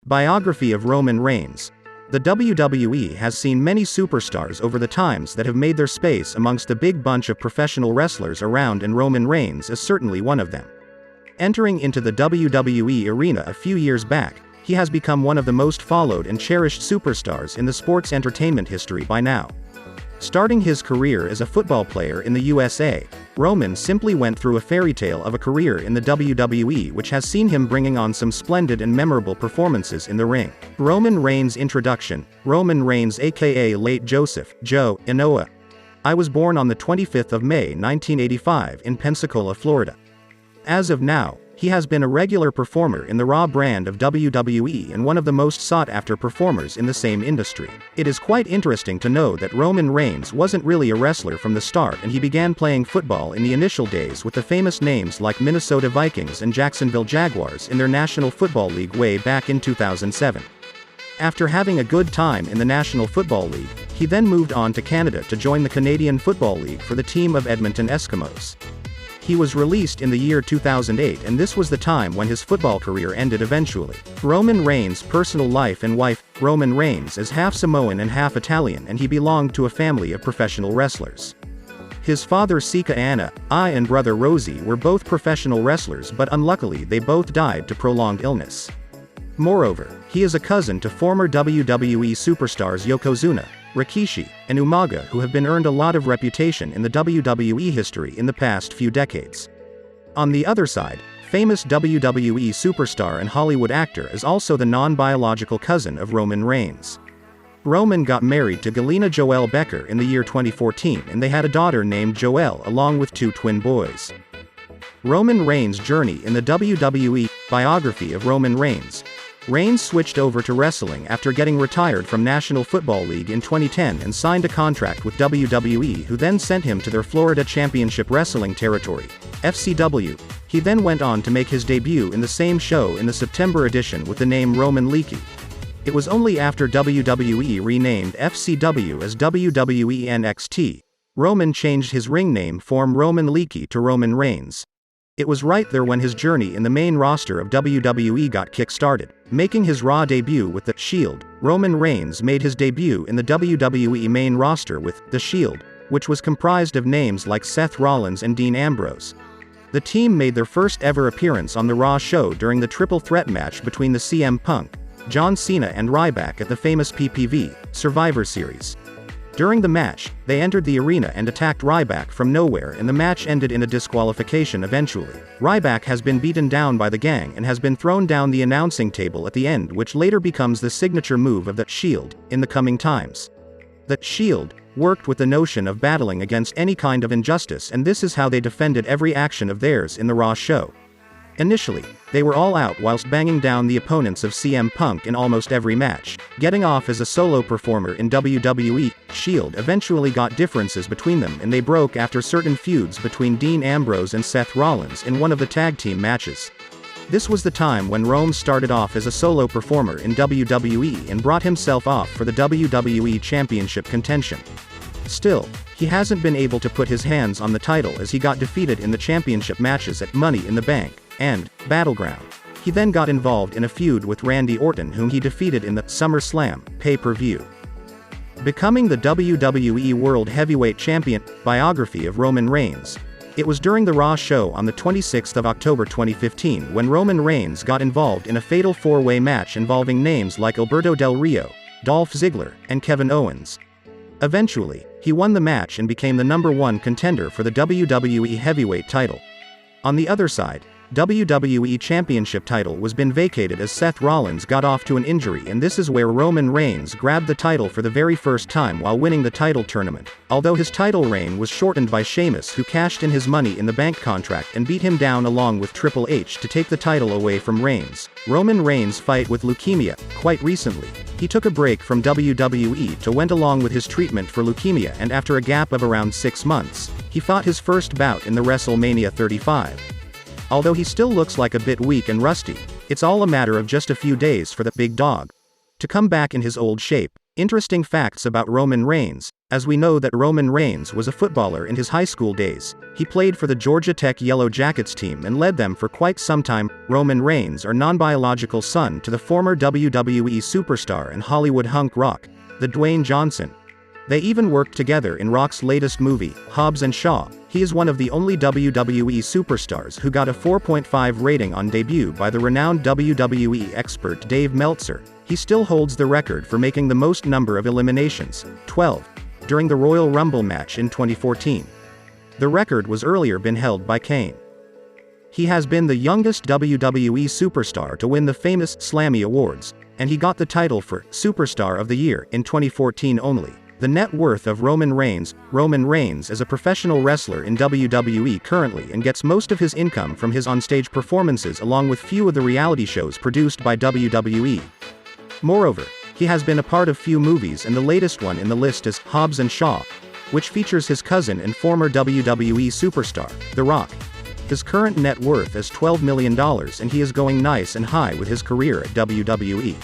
Biography of Roman Reigns. The WWE has seen many superstars over the times that have made their space amongst the big bunch of professional wrestlers around, and Roman Reigns is certainly one of them. Entering into the WWE arena a few years back, he has become one of the most followed and cherished superstars in the sports entertainment history by now. Starting his career as a football player in the USA, Roman simply went through a fairy tale of a career in the WWE, which has seen him bringing on some splendid and memorable performances in the ring. Roman Reigns' introduction. Roman Reigns, aka Late Joseph, Joe, Inoa. I was born on the 25th of May 1985 in Pensacola, Florida. As of now, he has been a regular performer in the Raw brand of WWE and one of the most sought-after performers in the same industry. It is quite interesting to know that Roman Reigns wasn't really a wrestler from the start, and he began playing football in the initial days with the famous names like Minnesota Vikings and Jacksonville Jaguars in their National Football League way back in 2007. After having a good time in the National Football League, he then moved on to Canada to join the Canadian Football League for the team of Edmonton Eskimos. He was released in the year 2008, and this was the time when his football career ended eventually. Roman Reigns' personal life and wife. Roman Reigns is half Samoan and half Italian, and he belonged to a family of professional wrestlers. His father Sika Anna, and brother Rosie were both professional wrestlers, but unluckily they both died to prolonged illness. Moreover, he is a cousin to former WWE superstars Yokozuna, Rikishi, and Umaga, who have been earned a lot of reputation in the WWE history in the past few decades. On the other side, famous WWE superstar and Hollywood actor is also the non-biological cousin of Roman Reigns. Roman got married to Galina Joelle Becker in the year 2014, and they had a daughter named Joelle along with two twin boys. Roman Reigns' journey in the WWE. Biography of Roman Reigns. Reigns switched over to wrestling after getting retired from National Football League in 2010 and signed a contract with WWE, who then sent him to their Florida Championship Wrestling territory, FCW. He then went on to make his debut in the same show in the September edition with the name Roman Leakey. It was only after WWE renamed FCW as WWE NXT, Roman changed his ring name from Roman Leakey to Roman Reigns. It was right there when his journey in the main roster of WWE got kick-started. Making his Raw debut with The Shield, Roman Reigns made his debut in the WWE main roster with The Shield, which was comprised of names like Seth Rollins and Dean Ambrose. The team made their first ever appearance on the Raw show during the triple threat match between the CM Punk, John Cena and Ryback at the famous PPV, Survivor Series. During the match, they entered the arena and attacked Ryback from nowhere, and the match ended in a disqualification eventually. Ryback has been beaten down by the gang and has been thrown down the announcing table at the end, which later becomes the signature move of The Shield in the coming times. The Shield worked with the notion of battling against any kind of injustice, and this is how they defended every action of theirs in the Raw show. Initially, they were all out whilst banging down the opponents of CM Punk in almost every match. Getting off as a solo performer in WWE, Shield eventually got differences between them, and they broke after certain feuds between Dean Ambrose and Seth Rollins in one of the tag team matches. This was the time when Rome started off as a solo performer in WWE and brought himself off for the WWE Championship contention. Still, he hasn't been able to put his hands on the title, as he got defeated in the championship matches at Money in the Bank and Battleground. He then got involved in a feud with Randy Orton, whom he defeated in the SummerSlam pay-per-view. Becoming the WWE World Heavyweight Champion. Biography of Roman Reigns. It was during the Raw show on the 26th of October 2015 when Roman Reigns got involved in a fatal four-way match involving names like Alberto Del Rio, Dolph Ziggler, and Kevin Owens. Eventually, he won the match and became the #1 contender for the WWE Heavyweight title. On the other side, WWE Championship title was been vacated as Seth Rollins got off to an injury, and this is where Roman Reigns grabbed the title for the very first time while winning the title tournament. Although his title reign was shortened by Sheamus, who cashed in his Money in the Bank contract and beat him down along with Triple H to take the title away from Reigns. Roman Reigns' fight with leukemia. Quite recently, he took a break from WWE to went along with his treatment for leukemia, and after a gap of around 6 months, he fought his first bout in the WrestleMania 35. Although he still looks like a bit weak and rusty, it's all a matter of just a few days for the big dog to come back in his old shape. Interesting facts about Roman Reigns. As we know that Roman Reigns was a footballer in his high school days. He played for the Georgia Tech Yellow Jackets team and led them for quite some time. Roman Reigns are non-biological son to the former WWE superstar and Hollywood hunk Rock, the Dwayne Johnson. They even worked together in Rock's latest movie, Hobbs and Shaw. He is one of the only WWE superstars who got a 4.5 rating on debut by the renowned WWE expert Dave Meltzer. He still holds the record for making the most number of eliminations, 12, during the Royal Rumble match in 2014. The record was earlier been held by Kane. He has been the youngest WWE superstar to win the famous Slammy Awards, and he got the title for Superstar of the Year in 2014 only. The net worth of Roman Reigns. Roman Reigns is a professional wrestler in WWE currently and gets most of his income from his onstage performances along with few of the reality shows produced by WWE. Moreover, he has been a part of few movies, and the latest one in the list is Hobbs and Shaw, which features his cousin and former WWE superstar, The Rock. His current net worth is $12 million and he is going nice and high with his career at WWE.